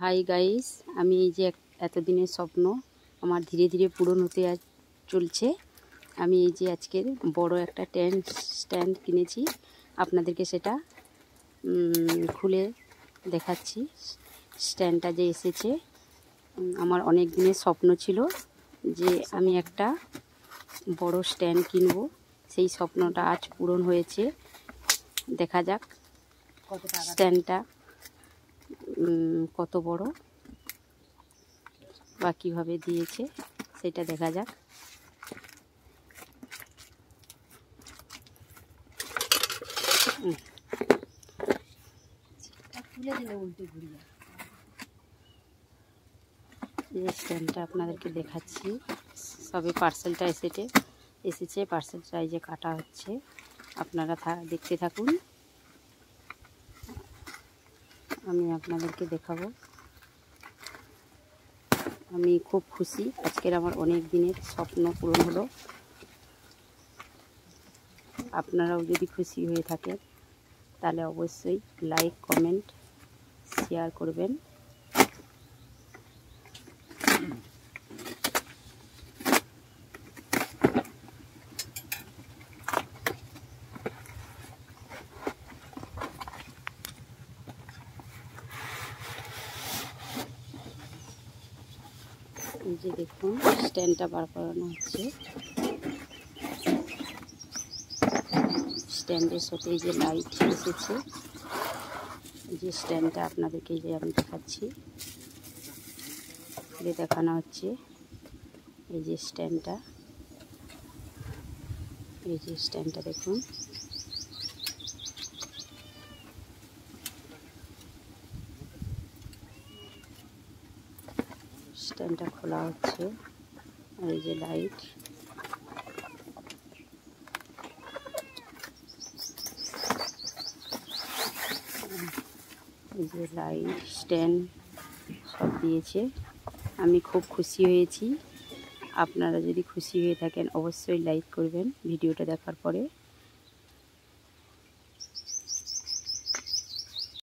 Hi guys, আমি এই যে এতদিনের স্বপ্ন আমার ধীরে ধীরে পূরণ হতে চলছে। আমি এই যে আজকের বড় একটা স্ট্যান্ড কিনেছি, আপনাদেরকে সেটা খুলে দেখাচ্ছি। স্ট্যান্ডটা যে এসেছে, আমার অনেক দিনের স্বপ্ন ছিল যে আমি একটা বড় স্ট্যান্ড কিনবো। সেই স্বপ্নটা আজ পূরণ হয়েছে। দেখা যাক স্ট্যান্ডটা কত বড় বা কীভাবে দিয়েছে সেটা দেখা যাক। এই স্ট্যান্ডটা আপনাদেরকে দেখাচ্ছি। সবে পার্সেলটা এসেছে। পার্সেলটা এই যে কাটা হচ্ছে, আপনারা দেখতে থাকুন। আমি আপনাদেরকে দেখাবো। আমি খুব খুশি, আজকের আমার অনেক দিনের স্বপ্ন পূরণ হলো। আপনারাও যদি খুশি হয়ে থাকেন তাহলে অবশ্যই লাইক, কমেন্ট, শেয়ার করবেন। এই যে দেখুন, স্ট্যান্ডটা বার করানো হচ্ছে। স্ট্যান্ডের সাথে এই যে লাইট এসেছে। এই যে স্ট্যান্ডটা আপনাদেরকে এই যে আমি দেখাচ্ছি, দেখানো হচ্ছে। এই যে স্ট্যান্ডটা, দেখুন। স্ট্যান্ডটা খোলা হচ্ছে। আর এই যে লাইট, স্ট্যান্ড সব দিয়েছে। আমি খুব খুশি হয়েছি। আপনারা যদি খুশি হয়ে থাকেন অবশ্যই লাইক করবেন ভিডিওটা দেখার পরে।